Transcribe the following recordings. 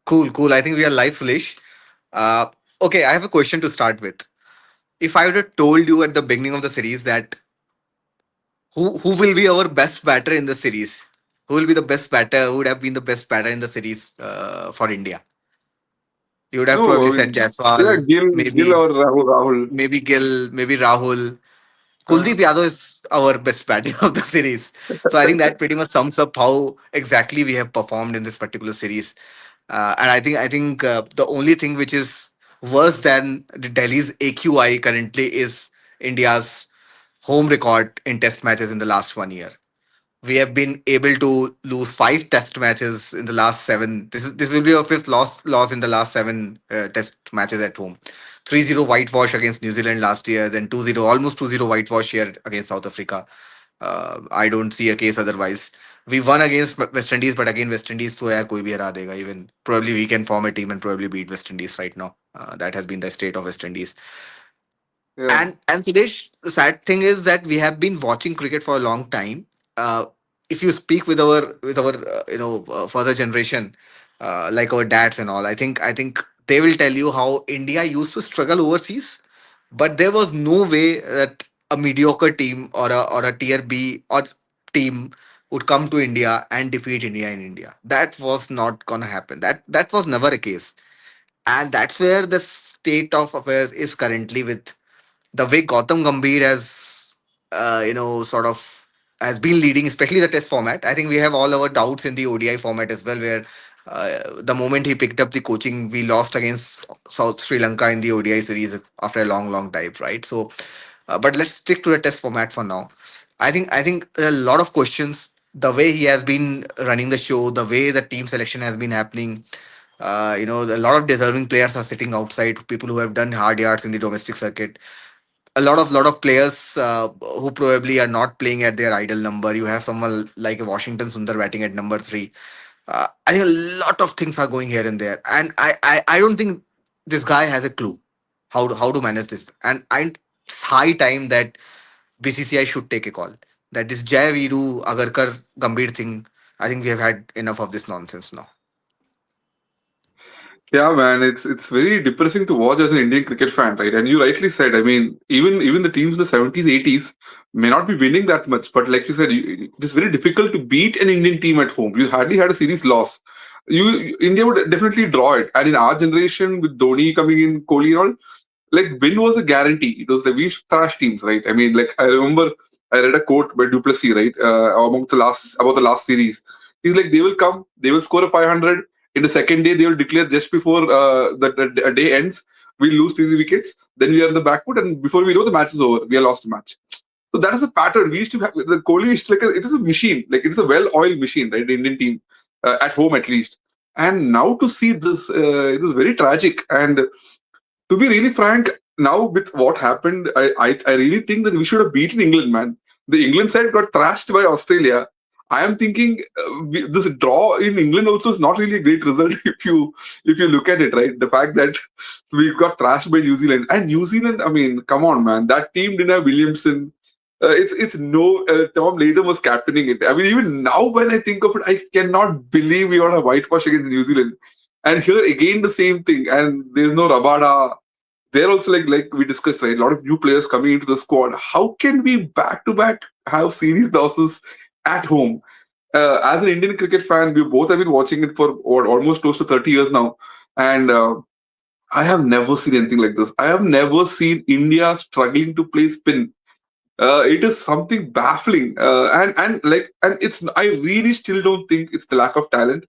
Cool, cool. I think we are live, Sulesh. Uh, okay, I have a question to start with. If I would have told you at the beginning of the series that who will be our best batter in the series, who will be the best batter, who would have been the best batter in the series for India, you would have No, probably I said mean, yeah, Jaiswal, Gill maybe or Rahul. maybe Gill, maybe Rahul. Uh, Kuldeep Yadav is our best batter of the series. So I think that pretty much sums up how exactly we have performed in this particular series. And I think the only thing which is worse than the Delhi's AQI currently is India's home record in test matches in the last 1 year. We have been able to lose five test matches in the last seven. This will be our fifth loss in the last seven test matches at home. 3-0 whitewash against New Zealand last year, then 2-0, almost 2-0 whitewash here against South Africa. I don't see a case otherwise. We won against West Indies, but again West Indies तो यार कोई भी हरा देगा. Even probably we can form a team and probably beat West Indies right now. That has been the state of West Indies. yeah. And Sudesh, the sad thing is that we have been watching cricket for a long time. Uh, if you speak with our further generation, like our dads and all, I think they will tell you how India used to struggle overseas, but there was no way that a mediocre team or a tier B or team would come to India and defeat India in India. That was not gonna happen. That was never a case, and that's where the state of affairs is currently with the way Gautam Gambhir has, sort of has been leading, especially the test format. I think we have all our doubts in the ODI format as well, where the moment he picked up the coaching, we lost against South Sri Lanka in the ODI series after a long, long time, right? So, but let's stick to the test format for now. I think a lot of questions. The way he has been running the show, the way the team selection has been happening, a lot of deserving players are sitting outside. People who have done hard yards in the domestic circuit, a lot of players who probably are not playing at their ideal number. You have someone like Washington Sundar batting at number three. I think a lot of things are going here and there, and I don't think this guy has a clue how to manage this. And it's high time that BCCI should take a call. That this Jai Viru Agarkar Gambhir thing. I think we have had enough of this nonsense now. Yeah, man, it's very depressing to watch as an Indian cricket fan, right? And you rightly said, I mean, even the teams in the 70s, 80s may not be winning that much, but like you said, it's very difficult to beat an Indian team at home. You hardly had a series loss. India would definitely draw it. And in our generation, with Dhoni coming in, Kohli and all, like win was a guarantee. It was the we thrash teams, right? I mean, like I remember I read a quote by Duplessis, right, about the last series. He's like, they will come, they will score a 500. In the second day, they will declare just before the day ends, we lose 3 wickets. Then we are in the back foot, and before we know, the match is over. We are lost the match. So that is a pattern. We used to have the Kohli is like it is a machine, like it is a well-oiled machine, right? The Indian team at home at least. And now to see this, it is very tragic. And to be really frank, now with what happened, I really think that we should have beaten England, man. The England side got thrashed by Australia. I am thinking this draw in England also is not really a great result if you look at it, right? The fact that we got thrashed by New Zealand, and New Zealand, I mean, come on, man, that team didn't have Williamson. It's no Tom Latham was captaining it. I mean, even now when I think of it, I cannot believe we got a whitewash against New Zealand. And here again the same thing, and there's no Rabada. They're also like we discussed, right? A lot of new players coming into the squad. How can we back to back have series losses at home? As an Indian cricket fan, we both have been watching it for almost close to 30 years now, and I have never seen anything like this. I have never seen India struggling to play spin. It is something baffling, and it's. I really still don't think it's the lack of talent.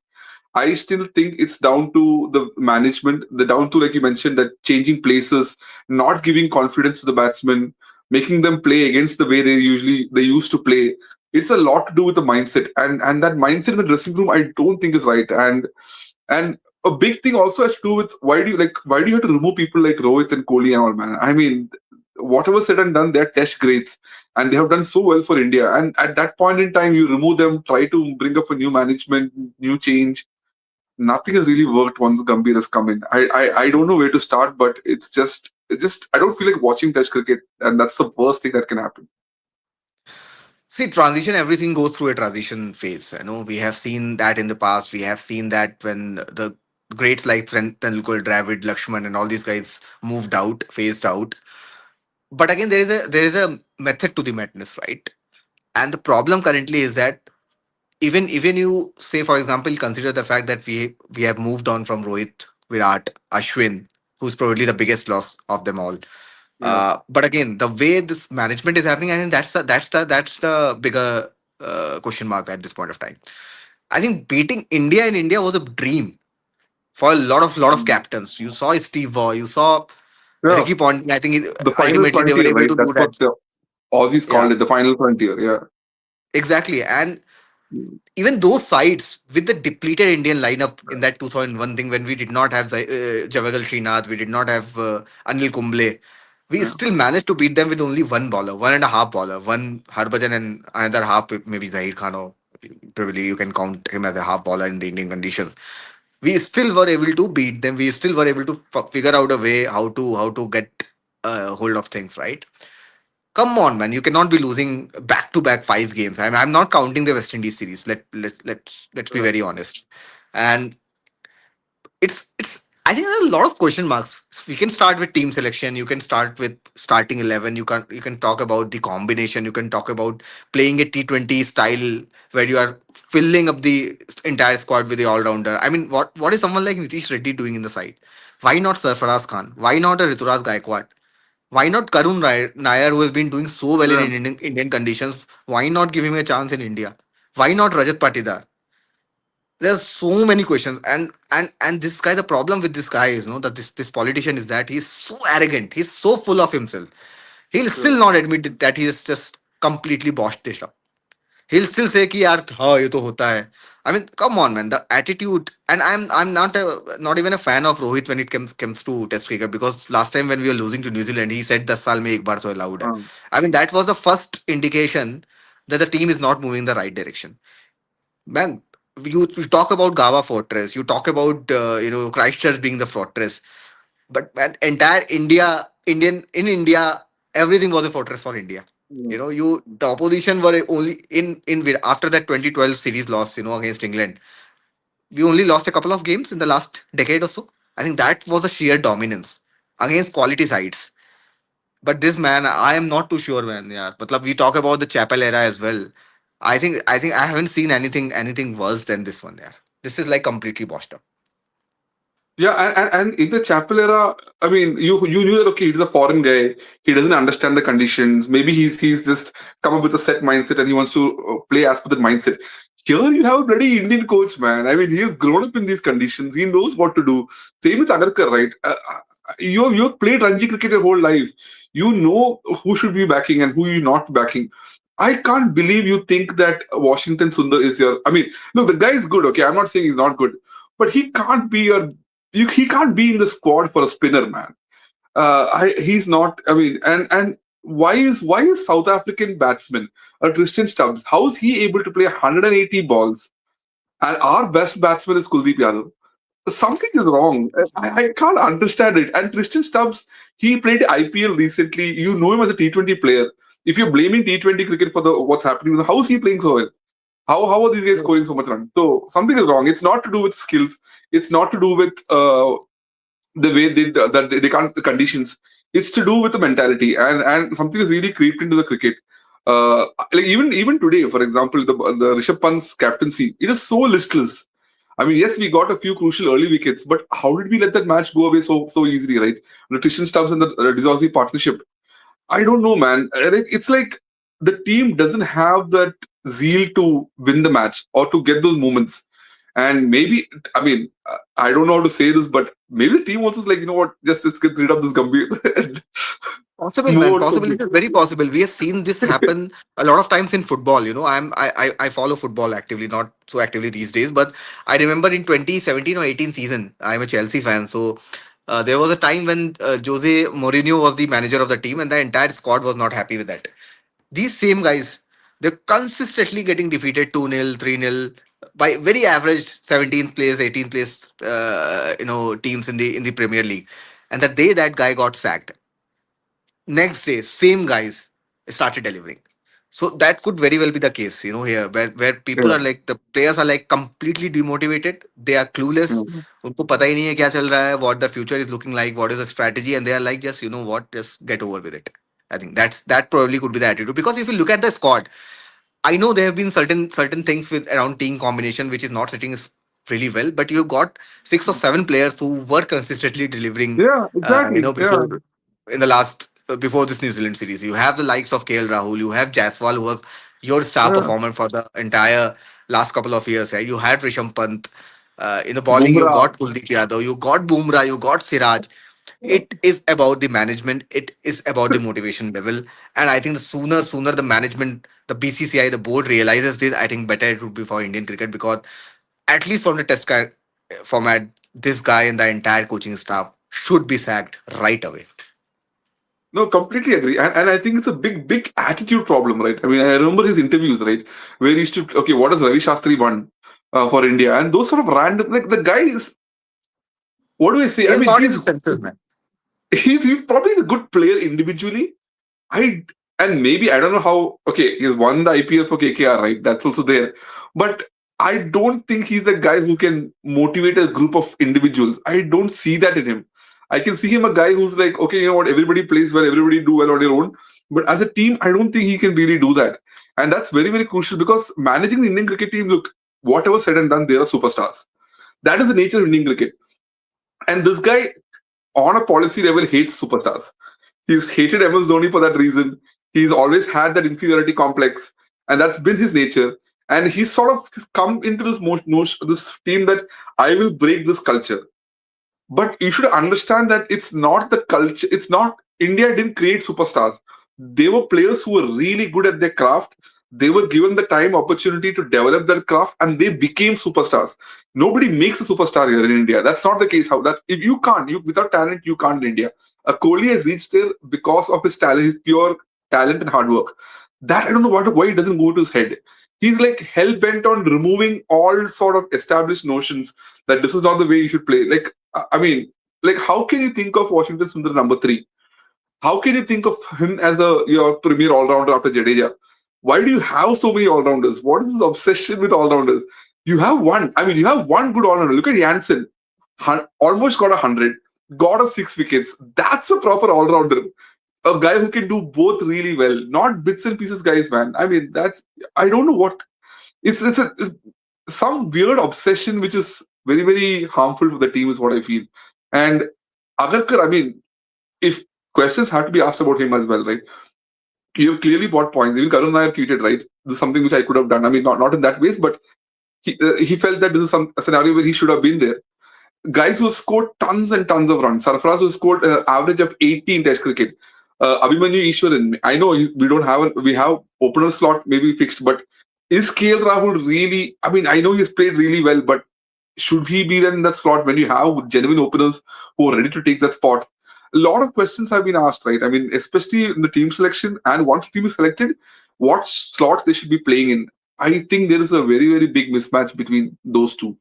I still think it's down to the management, the down to like you mentioned that changing places, not giving confidence to the batsmen, making them play against the way they used to play. It's a lot to do with the mindset, and that mindset in the dressing room I don't think is right. And a big thing also has to do with why do you have to remove people like Rohit and Kohli and all, man? I mean, whatever said and done, they're test grades and they have done so well for India. And at that point in time, you remove them, try to bring up a new management, new change. Nothing has really worked once Gambhir has come in. I don't know where to start, but it just I don't feel like watching Test cricket, and that's the worst thing that can happen. See, transition, everything goes through a transition phase. We have seen that in the past. We have seen that when the greats like Trent Tendulkar, Dravid, Lakshman, and all these guys moved out, phased out. But again, there is a method to the madness, right? And the problem currently is that even you say, for example, consider the fact that we have moved on from Rohit, Virat, Ashwin, who's probably the biggest loss of them all. Yeah. But again, the way this management is happening, I think that's the bigger question mark at this point of time. I think beating India in India was a dream for a lot of Mm. captains. You saw Steve Waugh, you saw Yeah. Ricky Ponting. I think The final ultimately they were frontier, able right? to do That's what that. the Aussies Yeah, called it, the final frontier. Yeah. exactly. And Mm. even those sides with the depleted Indian lineup in that 2001 thing, when we did not have Javagal Srinath, we did not have Anil Kumble, we Yeah. still managed to beat them with only one bowler, one and a half bowler, one Harbhajan and another half, maybe Zahir Khan, or probably you can count him as a half bowler in the Indian conditions. We still were able to beat them. We still were able to figure out a way how to get hold of things, right? Come on, man! You cannot be losing back to back 5 games. I'm not counting the West Indies series. Let's be Yeah. very honest. And it's. I think there's a lot of question marks. We can start with team selection. You can start with starting 11. You can talk about the combination. You can talk about playing a T20 style where you are filling up the entire squad with the all rounder. I mean, what is someone like Nitish Reddy doing in the side? Why not Sarfaraz Khan? Why not a Rituraj Gaikwad? Why not Karun Nair, who has been doing so well in Yeah. Indian conditions? Why not give him a chance in India? Why not Rajat Patidar? There's so many questions, and this guy. The problem with this guy is, that this politician is that he's so arrogant. He's so full of himself. He'll Yeah. still not admit that he has just completely botched this up. He'll still say कि यार हाँ ये तो होता है. I mean, come on, man. The attitude, and I'm not even a fan of Rohit when it comes to Test cricket, because last time when we were losing to New Zealand, he said 10 साल में एक बार so allowed है. Um, I mean, that was the first indication that the team is not moving in the right direction. Man, you talk about Gava Fortress, you talk about Christchurch being the fortress, but man, entire India, everything was a fortress for India. yeah. You the opposition were only after that 2012 series loss, against England. We only lost a couple of games in the last decade or so. I think that was a sheer dominance against quality sides. But this man, I am not too sure, man. Yeah, but we talk about the Chapel era as well. I think I haven't seen anything worse than this one. Yeah, this is like completely washed up. Yeah, and in the Chapel era, I mean, you knew that okay, he's a foreign guy. He doesn't understand the conditions. Maybe he's just come up with a set mindset and he wants to play as per that mindset. Here you have a bloody Indian coach, man. I mean, he's grown up in these conditions. He knows what to do. Same with Agarkar, right? You've played Ranji cricket your whole life. You know who should be backing and who you not backing. I can't believe you think that Washington Sundar is your. I mean, look, the guy is good. Okay, I'm not saying he's not good, but he can't be your he can't be in the squad for a spinner, man. He's not. I mean, and why is South African batsman Tristan Stubbs? How is he able to play 180 balls? And our best batsman is Kuldeep Yadav. Something is wrong. I can't understand it. And Tristan Stubbs, he played IPL recently. You know him as a T20 player. If you're blaming T20 cricket for the what's happening, how is he playing so well? How are these guys scoring Yes. so much runs? So something is wrong. It's not to do with skills. It's not to do with the way they can't the conditions. It's to do with the mentality, and something has really creeped into the cricket. Like even today, for example, the Rishabh Pant's captaincy, it is so listless. I mean, yes, we got a few crucial early wickets, but how did we let that match go away so easily, right? Nutrition Stubbs and the Disasi partnership. I don't know, man. It's like the team doesn't have that zeal to win the match or to get those moments. And maybe, I mean, I don't know how to say this, but maybe the team also is like, you know what, just let's get rid of this Gambhir and Possible, move man. on from Possible. this. It is very possible. We have seen this happen a lot of times in football. I follow football actively, not so actively these days, but I remember in 2017 or 18 season, I'm a Chelsea fan. So there was a time when Jose Mourinho was the manager of the team, and the entire squad was not happy with that. These same guys, they're consistently getting defeated 2-0, 3-0 by very average 17th place, 18th place, teams in the Premier League. And the day that guy got sacked, next day, same guys started delivering. So that could very well be the case, here where people Yeah. are like, the players are like completely demotivated. They are clueless. Yeah. उनको पता ही नहीं है क्या चल रहा है, what the future is looking like, what is the strategy, and they are like, just what, just get over with it. I think that probably could be the attitude, because if you look at the squad, I know there have been certain things with around team combination which is not sitting really well, but you've got 6 or 7 players who were consistently delivering. Yeah, exactly. Yeah. Before, in the last before this New Zealand series, you have the likes of KL Rahul, you have Jaiswal, who was your star Yeah. performer for the entire last couple of years. Right? You had Rishabh Pant. In the bowling, you Bumrah. got Kuldeep Yadav, you got Bumrah, you got Siraj. It is about the management, it is about the motivation level, and I think the sooner the management, the BCCI, the board realizes this, I think better it would be for Indian cricket, because at least from the format, this guy and the entire coaching staff should be sacked right away. No, completely agree. And I think it's a big attitude problem, right? I mean, I remember his interviews, right? Where he used to, okay, what does Ravi Shastri want for India? And those sort of random, like the guy is, what do I say? I He's mean, not in the senses, man. he's probably a good player individually. I and maybe I don't know how. Okay, he's won the IPL for KKR, right? That's also there, but I don't think he's the guy who can motivate a group of individuals. I don't see that in him. I can see him a guy who's like, okay, you know what? Everybody plays well, everybody do well on their own. But as a team, I don't think he can really do that, and that's very crucial because managing the Indian cricket team. Look, whatever said and done, they are superstars. That is the nature of Indian cricket, and this guy on a policy level hates superstars. He's hated MS Dhoni for that reason. He's always had that inferiority complex, and that's been his nature. And he's sort of come into this this team that I will break this culture. But you should understand that it's not the culture. It's not India didn't create superstars. They were players who were really good at their craft. They were given the time opportunity to develop their craft, and they became superstars. Nobody makes a superstar here in India. That's not the case. How that if you can't, you without talent, you can't in India. Kohli has reached there because of his talent, his pure talent and hard work. That I don't know why it doesn't go to his head. He's like hell bent on removing all sort of established notions that this is not the way you should play. Like I mean, like how can you think of Washington Sundar number three? How can you think of him as your premier all rounder after Jadeja? Why do you have so many all rounders? What is this obsession with all rounders? You have one. I mean, you have one good all rounder. Look at Jansen, almost got 100, got a 6 wickets. That's a proper all rounder. A guy who can do both really well, not bits and pieces guys, man. I mean, that's I don't know what it's some weird obsession which is very harmful to the team is what I feel. And Agarkar, I mean, if questions have to be asked about him as well, right? You have clearly bought points. Even Karun and I have tweeted, right? This is something which I could have done. I mean, not in that ways, but he felt that this is a scenario where he should have been there. Guys who have scored tons and tons of runs. Sarfaraz who scored an average of 80 in Test cricket. Abhimanyu Ishwaran. I know we don't have we have opener slot maybe fixed, but is KL Rahul really? I mean, I know he's played really well, but should he be then in that slot when you have genuine openers who are ready to take that spot? A lot of questions have been asked, right? I mean, especially in the team selection, and once the team is selected, what slots they should be playing in. I think there is a very big mismatch between those two.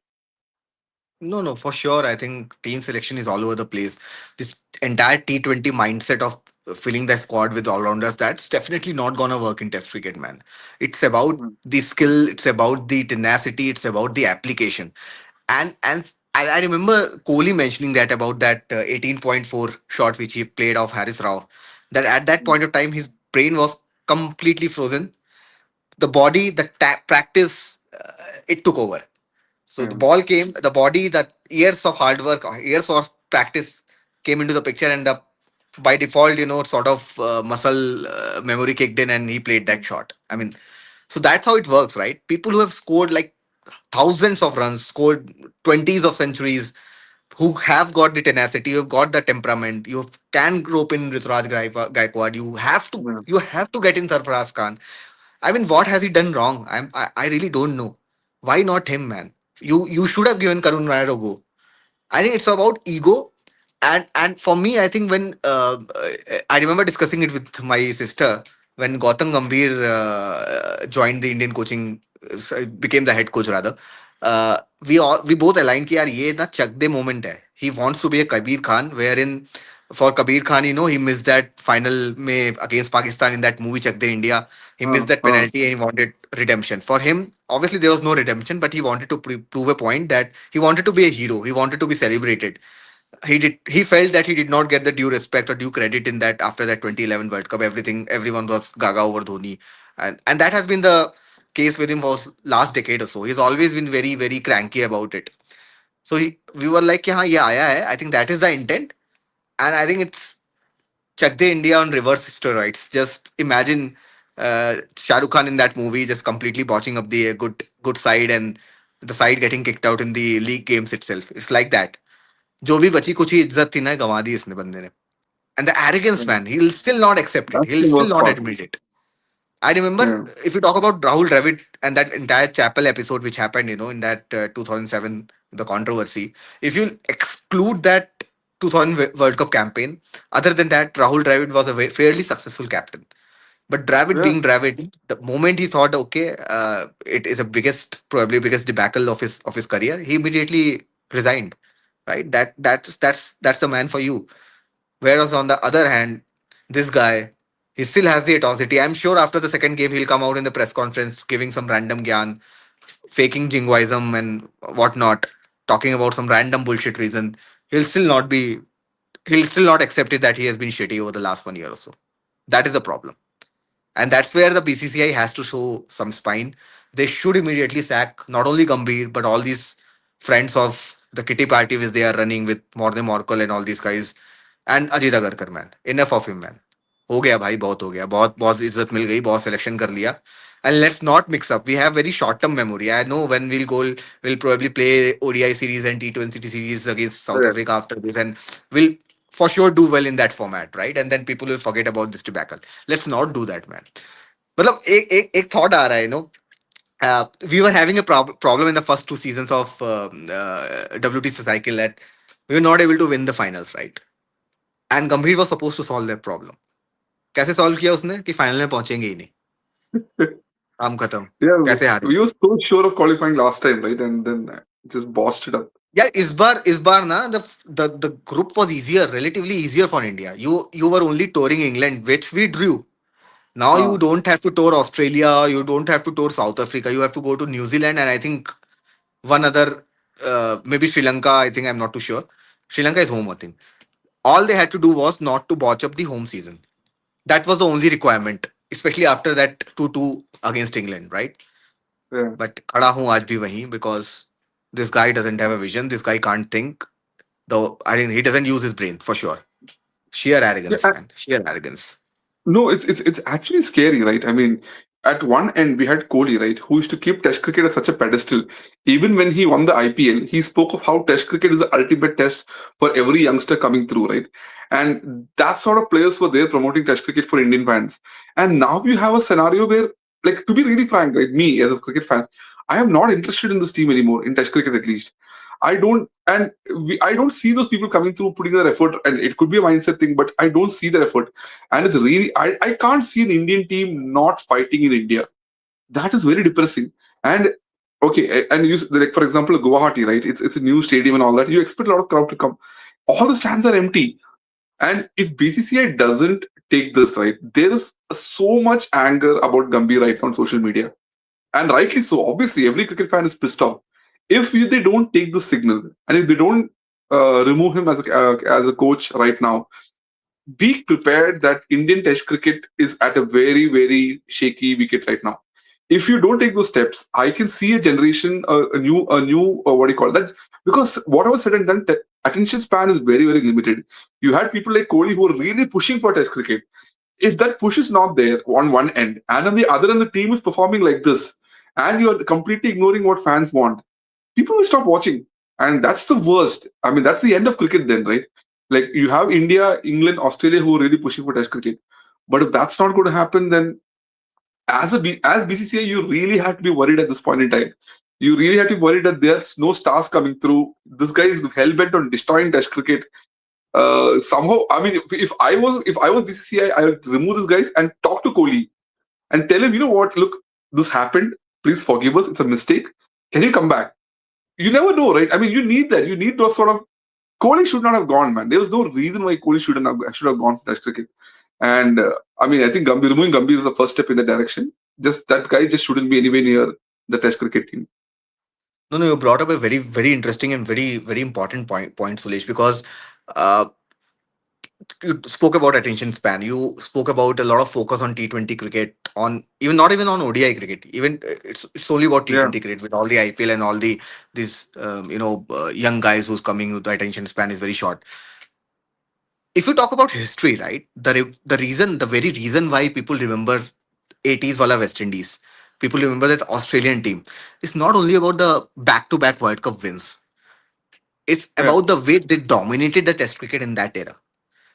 No, for sure. I think team selection is all over the place. This entire T20 mindset of filling the squad with all rounders, that's definitely not gonna work in Test cricket, man. It's about Mm. the skill, it's about the tenacity, it's about the application. And I remember Kohli mentioning that about that 18.4 shot which he played off Harris Rao. That at that point of time, his brain was completely frozen. The body, the practice, it took over. So the Yeah. ball came, the body, the years of hard work, years of practice came into the picture, and by default, sort of muscle memory kicked in, and he played that shot. I mean, so that's how it works, right? People who have scored like thousands of runs, scored 20s of centuries, who have got the tenacity, who have got the temperament, you can rope in Rituraj Gaikwad. Yeah. You have to get in Sarfaraz Khan. I mean, what has he done wrong? I really don't know. Why not him, man? You should have given Karun Nair a go. I think it's about ego, and for me, I think when I remember discussing it with my sister when Gautam Gambhir joined the Indian coaching, became the head coach rather. We both aligned कि यार ये ना चक दे moment है. He wants to be a Kabir Khan, wherein For Kabir Khan, he missed that final में against Pakistan in that movie Chak De India. He missed that uh, penalty and he wanted redemption. For him, obviously there was no redemption, but he wanted to prove a point that he wanted to be a hero. He wanted to be celebrated. He felt that he did not get the due respect or due credit in that after that 2011 World Cup. Everyone was gaga over Dhoni, and that has been the case with him for last decade or so. He's always been very very cranky about it. So we were like, yeah, yeah, yeah. I think that is the intent, and I think it's Chak De India on reverse steroids. Just imagine Shah Rukh Khan in that movie just completely botching up the good side and the side getting kicked out in the league games itself. It's like that. जो भी बची कुछ ही इज्जत थी ना गंवा दी इसने बंदे ने. And the arrogance, yeah. man, he'll still not accept it. That's He'll the still worst not part. admit it. I remember, Yeah, if you talk about Rahul Dravid and that entire Chapel episode which happened, in that 2007, the controversy. If you exclude that 2000 World Cup campaign, other than that, Rahul Dravid was a fairly successful captain. But Dravid yeah, being Dravid, the moment he thought, okay, it is a probably biggest debacle of his career, he immediately resigned. Right? That's the man for you. Whereas on the other hand, this guy, he still has the atrocity. I'm sure after the second game, he'll come out in the press conference giving some random gyan, faking jingoism and whatnot, talking about some random bullshit reason. He'll still not be. He'll still not accept it that he has been shitty over the last 1 year or so. That is the problem. And that's where the BCCI has to show some spine. They should immediately sack not only Gambhir, but all these friends of the kitty party which they are running with Morne Morkel and all these guys. And Ajit Agarkar, man. Enough of him, man. हो गया भाई बहुत हो गया बहुत बहुत इज्जत मिल गई बहुत सिलेक्शन कर लिया and let's not mix up we have very short term memory I know when we'll probably play ODI series and T20 series against South yeah. Africa after this and we'll for sure do well in that format right and then people will forget about this debacle let's not do that man मतलब एक thought आ रहा है we were having a problem in the first two seasons of WTC cycle that we were not able to win the finals right and Gambhir was supposed to solve that problem कैसे solve किया उसने कि final में पहुंचेंगे ही नहीं काम खत्म Yeah, कैसे हारे we were so sure of qualifying last time, right? And then just bossed it up. यार इस बार ना the group was easier relatively easier for India you were only touring England which we drew now you Uh, don't have to tour Australia you don't have to tour South Africa you have to go to New Zealand and I think one other maybe Sri Lanka I think I'm not too sure Sri Lanka is home I think all they had to do was not to botch up the home season that was the only requirement especially after that 2-2 against England right yeah. but खड़ा हूँ आज भी वहीं because this guy doesn't have a vision. This guy can't think. Though I mean, he doesn't use his brain for sure. Sheer arrogance, Yeah, man. Sheer arrogance. no, it's actually scary, right? I mean, at one end we had Kohli, right, who used to keep Test cricket at such a pedestal. Even when he won the IPL, he spoke of how Test cricket is the ultimate test for every youngster coming through, right? And that sort of players were there promoting Test cricket for Indian fans. And now you have a scenario where, like, to be really frank, right, me as a cricket fan, I am not interested in this team anymore in Test cricket at least. I don't see those people coming through putting their effort, and it could be a mindset thing, but I don't see their effort and it's really I can't see an Indian team not fighting in India. That is very depressing. And okay, and you like for example Guwahati, right? It's a new stadium and all that. You expect a lot of crowd to come. All the stands are empty. And if BCCI doesn't take this right, there is so much anger about Gambhir right now on social media, and rightly so. Obviously, every cricket fan is pissed off. If they don't take the signal, and if they don't remove him as a coach right now, be prepared that Indian Test cricket is at a very, very shaky wicket right now. If you don't take those steps, I can see a generation, a new, what do you call that? Because whatever said and done, attention span is very, very limited. You had people like Kohli who are really pushing for Test cricket. If that push is not there on one end, and on the other end, the team is performing like this, and you're completely ignoring what fans want, people will stop watching. And that's the worst. I mean, that's the end of cricket then, right? Like you have India, England, Australia who are really pushing for Test cricket. But if that's not going to happen, then as BCCI, you really have to be worried at this point in time. You really have to be worried that there's no stars coming through. This guy is hell bent on destroying Test cricket. Somehow, I mean, if I was BCCI, I would remove these guys and talk to Kohli and tell him, you know what? Look, this happened. Please forgive us. It's a mistake. Can you come back? You never know, right? I mean, you need that. You need those sort of. Kohli should not have gone, man. There was no reason why Kohli should have gone to Test cricket. And I mean, I think removing Gambhir is the first step in that direction. Just that guy just shouldn't be anywhere near the Test cricket team. No, no, you brought up a very, very interesting and very, very important point, Sulesh, because uh, you spoke about attention span. You spoke about a lot of focus on T20 cricket, on even not even on ODI cricket. Even it's only about Yeah, T20 cricket with all the IPL and all the these young guys who's coming with the attention span is very short. If you talk about history, right, the very reason why people remember 80s wala West Indies, people remember that Australian team, it's not only about the back-to-back World Cup wins. It's yeah, about the way they dominated the Test cricket in that era.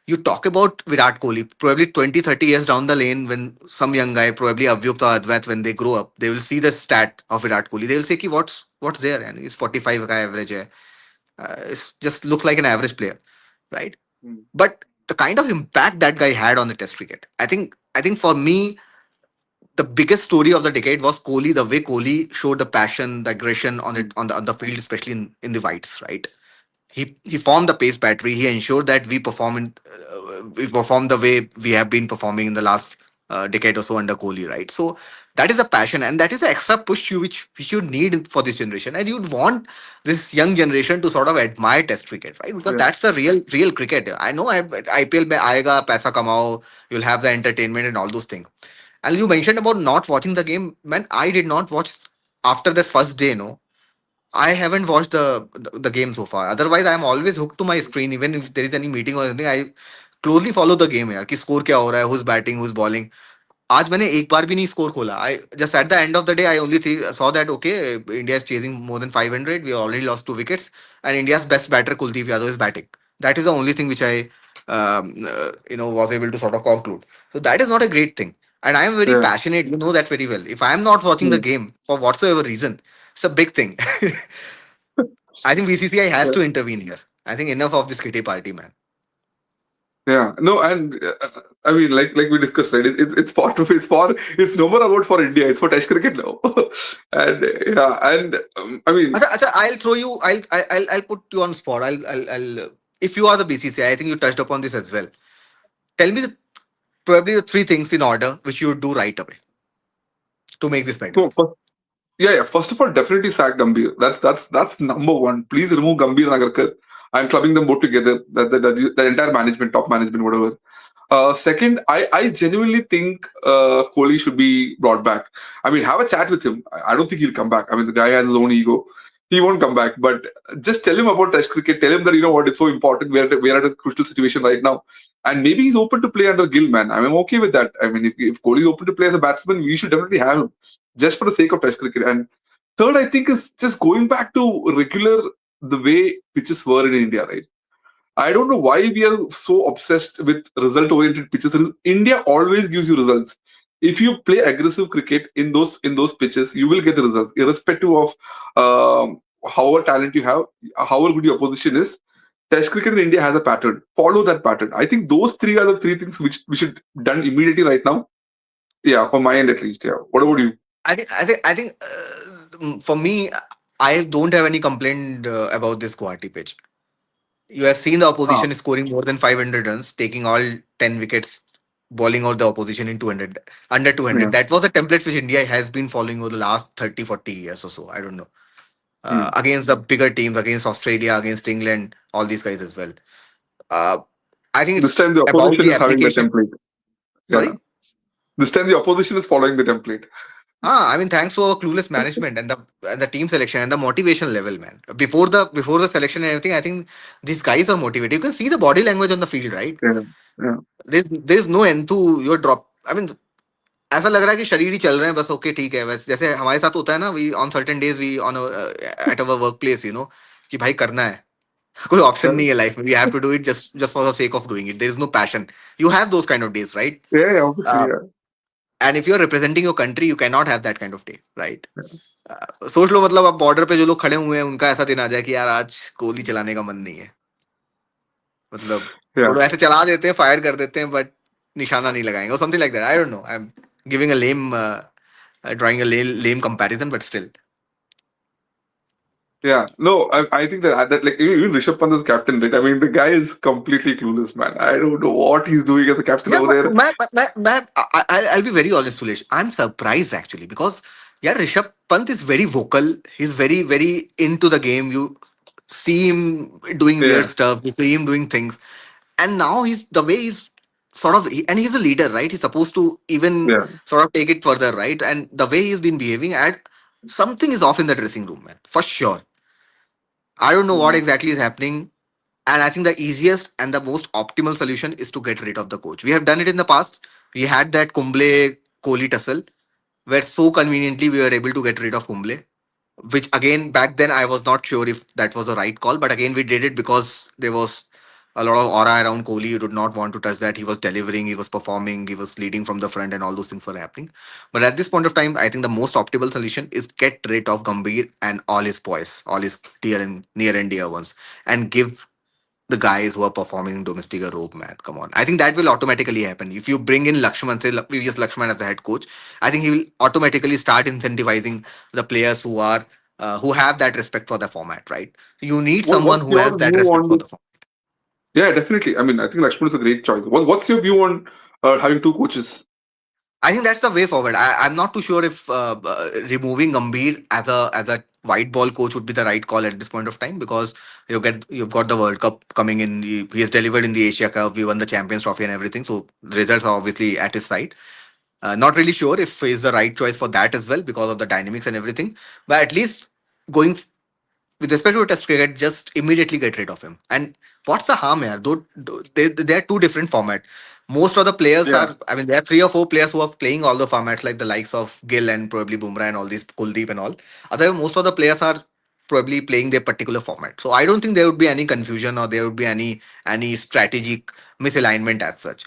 You talk about Virat Kohli, probably 20, 30 years down the lane, when some young guy, probably Avyuk or Advait, when they grow up, they will see the stat of Virat Kohli. They will say, Ki, what's there? And he's 45 ka average. Hai. It's just looks like an average player, right? mm, But the kind of impact that guy had on the Test cricket, I think for me, the biggest story of the decade was Kohli. The way Kohli showed the passion, the aggression on it mm, on the field, especially in the whites, right? He formed the pace battery. He ensured that we perform the way we have been performing in the last decade or so under Kohli, right? So that is the passion, and that is the extra push which you need for this generation, and you'd want this young generation to sort of admire Test cricket, right? Because yeah, that's the real cricket. I know IPL में आएगा पैसा कमाओ, you'll have the entertainment and all those things. And you mentioned about not watching the game, man. I did not watch after the first day, no. I haven't watched the game so far. Otherwise, I'm always hooked to my screen. Even if there is any meeting or anything, I closely follow the game यार कि score क्या हो रहा है, who's batting, who's bowling. आज मैंने एक बार भी नहीं स्कोर खोला. I just at the end of the day I only saw that okay, India is chasing more than 500. We already lost 2 wickets, and India's best batter Kuldeep Yadav is batting. That is the only thing which I was able to sort of conclude. So that is not a great thing, and I am very yeah. passionate. You know that very well. If I am not watching the Mm, game for whatsoever reason, it's a big thing. I think BCCI has yeah. to intervene here. I think enough of this kitty party, man. Yeah, no, and I mean, like we discussed, right? It's part of it's no more about for India. It's for Test cricket now, and yeah, and I mean, Acha, I'll throw you. I'll put you on spot. I'll. If you are the BCCI, I think you touched upon this as well. Tell me probably the three things in order which you would do right away to make this better. so yeah, yeah. First of all, definitely sack Gambhir. That's number one. Please remove Gambhir and Agarkar. I'm clubbing them both together. The entire management, top management, whatever. Second, I genuinely think Kohli should be brought back. I mean, have a chat with him. I don't think he'll come back. I mean, the guy has his own ego. He won't come back. But just tell him about Test cricket. Tell him that you know what, it's so important. We're at a crucial situation right now, and maybe he's open to play under Gill, man. I'm okay with that. I mean, if Kohli is open to play as a batsman, we should definitely have him just for the sake of Test cricket. And third, I think is just going back to regular the way pitches were in India, right? I don't know why we are so obsessed with result-oriented pitches. India always gives you results. If you play aggressive cricket in those pitches, you will get the results, irrespective of however talent you have, however good your opposition is. Test cricket in India has a pattern. Follow that pattern. I think those three are the three things which we should done immediately right now. Yeah, from my end at least. Yeah. What about you? I think for me, I don't have any complaint about this Guwahati pitch. You have seen the Ah, opposition scoring more than 500 runs, taking all 10 wickets, bowling out the opposition in 200, under 200. yeah. That was a template which India has been following over the last 30, 40 years or so. I don't know. Hmm. Against the bigger teams, against Australia, against England, all these guys as well. Uh, I think This it's time the about opposition the is having the application. template. Yeah. Sorry? This time the opposition is following the template. I mean, thanks to our clueless management and the team selection and the motivation level, man. Before the selection and everything, I think these guys are motivated. You can see the body language on the field, right? Yeah. Yeah. There's no end to your drop. I mean, ऐसा लग रहा है कि शरीर ही चल रहे हैं बस ओके ठीक है बस जैसे हमारे साथ होता है ना we on certain days we on at our workplace कि भाई करना है कोई ऑप्शन Yeah. नहीं है लाइफ में we have to do it just for the sake of doing it there is no passion you have those kind of days right Yeah, yeah, obviously, yeah. And if you are representing your country you can not have that kind of day right सोच लो मतलब अब border पे जो लोग खड़े हुए हैं उनका ऐसा दिन आ जाए कि यार आज गोली चलाने का मन नहीं है मतलब वो Yeah. लोग ऐसे चला देते हैं फायर कर देते हैं बट निशाना नहीं लगाएंगे something like that I don't know I am giving a lame drawing a lame comparison, but still. Yeah, no, I think that like even Rishabh Pant is captain, right? I mean, the guy is completely clueless, man. I don't know what he's doing as a captain Yeah, over there. I'll be very honest, Sulesh. I'm surprised actually because yeah, Rishabh Pant is very vocal. He's very, very into the game. You see him doing weird Yeah, stuff. You see him doing things, and now he's the way he's sort of, and he's a leader, right? He's supposed to even yeah. sort of take it further, right? And the way he's been behaving, at something is off in the dressing room, man, for sure. I don't know what Mm. exactly is happening. And I think the easiest and the most optimal solution is to get rid of the coach. We have done it in the past. We had that Kumble Kohli tussle where so conveniently we were able to get rid of Kumble, which again back then I was not sure if that was a right call, but again we did it because there was a lot of aura around Kohli. You did not want to touch that. He was delivering, he was performing, he was leading from the front, and all those things were happening. But at this point of time, I think the most optimal solution is get rid of Gambhir and all his boys, all his dear and near and dear ones, and give the guys who are performing in domestic a rope, man. Come on. I think that will automatically happen. If you bring in Lakshman, say previous Lakshman as the head coach, I think he will automatically start incentivizing the players who have that respect for the format, right? You need someone What's who has your that view respect on for this? the format. Yeah, definitely. I mean, I think Lakshman is a great choice. What's your view on having two coaches? I think that's the way forward. I'm not too sure if removing Gambhir as a white ball coach would be the right call at this point of time because you've got the World Cup coming in. He has delivered in the Asia Cup. We won the Champions Trophy and everything. So the results are obviously at his side. Not really sure if he's the right choice for that as well because of the dynamics and everything. But at least going with respect to Test cricket, just immediately get rid of him. And what's the harm here? Though they are two different formats. Most of the players Yeah, are, I mean, there are 3 or 4 players who are playing all the formats, like the likes of Gill and probably Bumrah and all these Kuldeep and all. Other most of the players are probably playing their particular format. So I don't think there would be any confusion or there would be any strategic misalignment as such.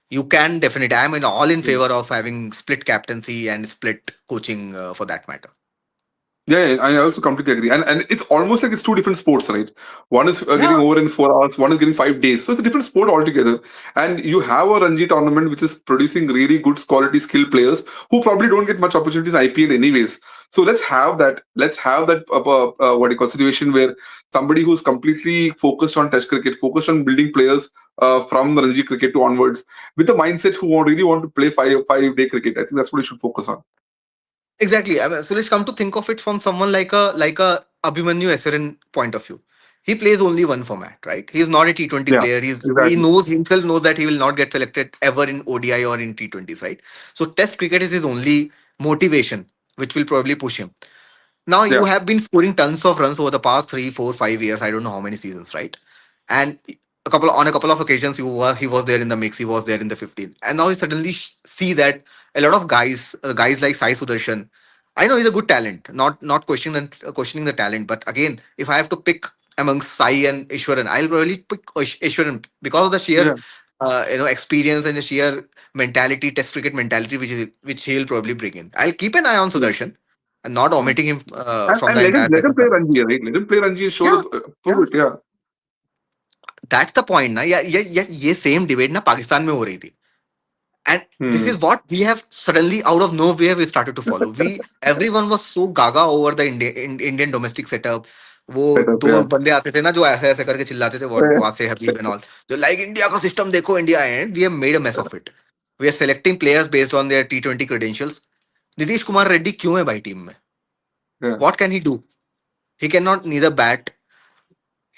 You can definitely. I'm all in yeah. favor of having split captaincy and split coaching for that matter. Yeah, I also completely agree. And it's almost like it's two different sports, right? One is getting Yeah, over in 4 hours, one is getting 5 days. So it's a different sport altogether. And you have a Ranji tournament which is producing really good quality skill players who probably don't get much opportunities in IPL anyways. So let's have that. Let's have that what do you call situation where somebody who's completely focused on Test cricket, focused on building players from the Ranji cricket to onwards, with the mindset who really want to play 5 day cricket. I think that's what we should focus on. exactly. I mean, so let's come to think of it from someone like a Abhimanyu Esaran point of view. He plays only one format, right? He's not a T20 Yeah, player. He exactly. knows himself knows that he will not get selected ever in ODI or in T20s, right? So Test cricket is his only motivation, which will probably push him. Now you Yeah, have been scoring tons of runs over the past 3, 4, 5 years. I don't know how many seasons, right? And a couple of occasions he was there in the mix. He was there in the 15. And now you suddenly see that a lot of guys like Sai Sudarshan. I know he's a good talent. Not questioning the talent. But again, if I have to pick among Sai and Ishwaran, I'll probably pick Ishwaran because of the sheer yeah. experience and the sheer mentality, Test cricket mentality, which he'll probably bring in. I'll keep an eye on Yeah. Sudarshan and not omitting him from And the entire let him second play half. Ranji, right? Let him play Ranji and show Yeah, the yeah. prove it. Yeah, That's the point ना ये same debate ना पाकिस्तान में हो रही थी. And this hmm. is what we have suddenly out of nowhere we started to follow. Everyone was so gaga over the Indian domestic setup. वो Setup. दो Yeah, बंदे आते थे ना जो ऐसे ऐसे करके चिल्लाते थे व्हाट yeah, वहां से हबीब एंड ऑल जो लाइक इंडिया का सिस्टम देखो India and we have made a mess of it we are selecting players based on their T20 credentials. Nitish Kumar Reddy क्यों है भाई टीम में? yeah, What can he do? He cannot neither bat.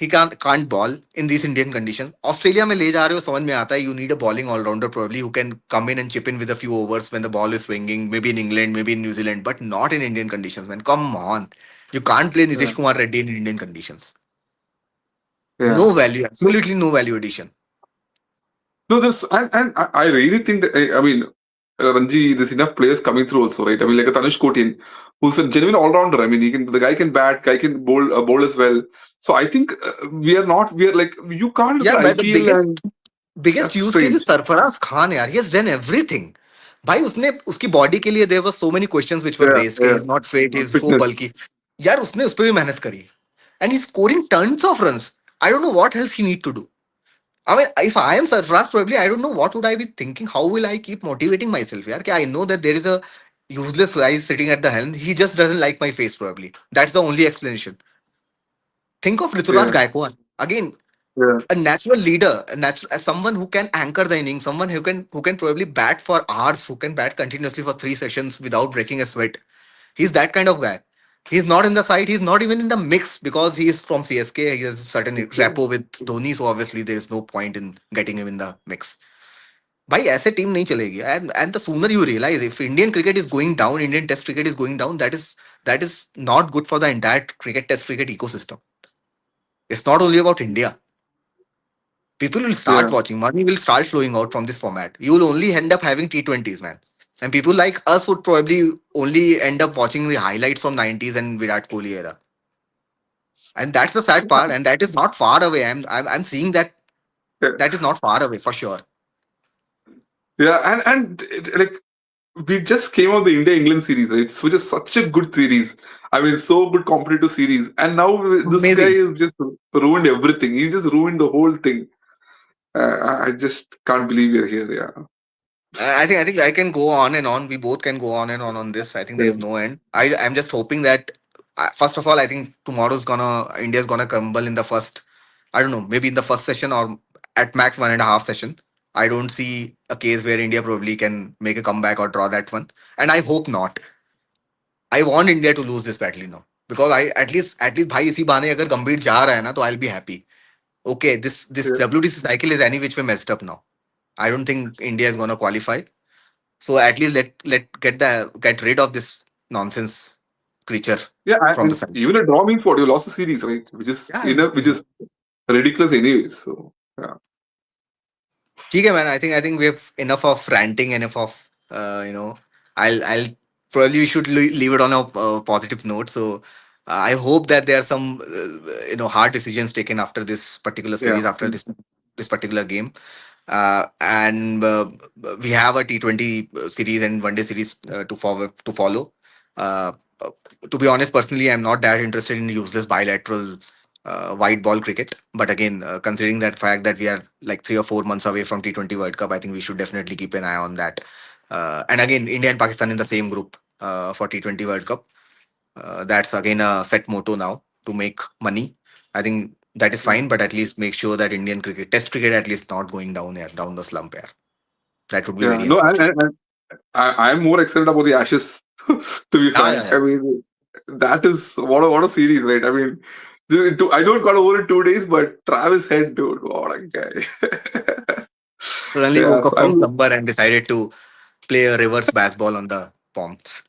He can't ball in these Indian conditions. Australia में ले जा रहे हो समझ में आता है. You need a bowling all rounder probably who can come in and chip in with a few overs when the ball is swinging. Maybe in England, maybe in New Zealand, but not in Indian conditions. Man, come on. You can't play yeah, Nitish Kumar Reddy in Indian conditions. yeah. No value, No, absolutely no value addition. no. This and I really think that I mean, Ranji, there's enough players coming through also, right? I mean, like a Tanush Kotian, who's a genuine all rounder. I mean, the guy can bat, guy can bowl as well. So I think we are like you can't Yeah, play but the IPL and biggest that's use case strange. is Sarfaraz Khan यार. He has done everything. भाई उसने उसकी body के लिए there were so many questions which were Yeah, raised कि yeah. he's not fit, he's so Fitness. bulky. यार उसने उस पर भी मेहनत करी and he's scoring tons of runs. I don't know what else he need to do. I mean, if I am Sarfaraz, probably I don't know what would I be thinking. How will I keep motivating myself? यार, कि I know that there is a useless guy sitting at the helm. He just doesn't like my face, probably. That's the only explanation. Think of Rituraj Yeah, Gaikwad. Again, yeah, a natural leader, a natural, someone who can anchor the inning, someone who can probably bat for hours, who can bat continuously for 3 sessions without breaking a sweat. He's that kind of guy. He's not in the side. He's not even in the mix because he's from CSK. He has a certain rapport with Dhoni, so obviously there is no point in getting him in the mix. भाई ऐसे team नहीं चलेगी and the sooner you realize if Indian cricket is going down, Indian Test cricket is going down, that is not good for the entire cricket Test cricket ecosystem. It's not only about India. People will start yeah. watching. Money will start flowing out from this format. You will only end up having T20s, man. And people like us would probably only end up watching the highlights from 90s and Virat Kohli era. And that's the sad part. And that is not far away. I'm seeing that Yeah, that is not far away for sure. yeah, like we just came out the India England series, right? Which is such a good series. I mean, so good competitive series, and now this guy Amazing. has just ruined everything. He's just ruined the whole thing. I just can't believe we're here. Yeah, I think I can go on and on. We both can go on this. I think there yeah, is no end. I'm just hoping that first of all, I think tomorrow's gonna India's gonna crumble in the first. I don't know, maybe in the first session or at max 1.5 session. I don't see a case where India probably can make a comeback or draw that one, and I hope not. I want India to lose this badly now because I at least भाई इसी बहाने अगर गंभीर जा रहा है ना तो I'll be happy. Okay, this yeah, WTC cycle is any which way messed up now. I don't think India is gonna qualify. So at least let get rid of this nonsense creature yeah. from the And side. even a draw means what? You lost the series, right? Which is Yeah, which is ridiculous, anyways. So yeah, ठीक है man. I think we have enough of ranting, enough of I'll probably we should leave it on a positive note. So I hope that there are some hard decisions taken after this particular yeah, series, after this particular game. And we have a T20 series and one day series to follow. Uh, uh, to be honest, personally, I'm not that interested in useless bilateral white ball cricket. But again, considering that fact that we are like 3 or 4 months away from T20 World Cup, I think we should definitely keep an eye on that. And again, India and Pakistan in the same group for T20 World Cup. That's again a set motto now to make money. I think that is fine, but at least make sure that Indian cricket, Test cricket, at least not going down here, down the slump here. That would be yeah. very No, unfortunate. I'm more excited about the Ashes. To be Yeah, yeah, frank, yeah. I mean, that is what a series, right? I mean, I don't got over in 2 days, but Travis Head, dude, what a guy. Suddenly Yeah, woke so up from I'm slumber and decided to play a reverse baseball on the palms.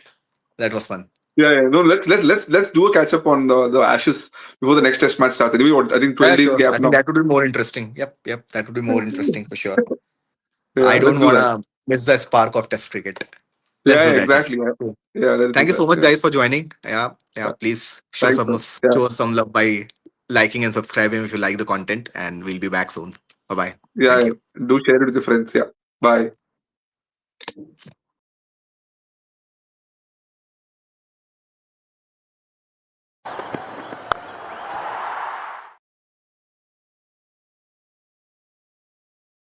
That was fun. yeah, yeah. No, let's do a catch up on the Ashes before the next Test match starts. Anyway, what, I think Yeah, 12 days sure. gap I think now. that would be more interesting. Yep, yep. That would be more interesting for sure. I Yeah, let's don't do want that. to miss the spark of Test cricket. Let's Yeah, do yeah, that. Yeah. exactly. Yeah, Cool. yeah, let's do Thank you so that. much, Yeah, guys, for joining. Yeah, yeah. yeah. Please Thanks, man. Yeah, show us some love by liking and subscribing if you like the content, and we'll be back soon. Bye bye. yeah, Thank yeah. you. Do share it with your friends. Yeah, bye.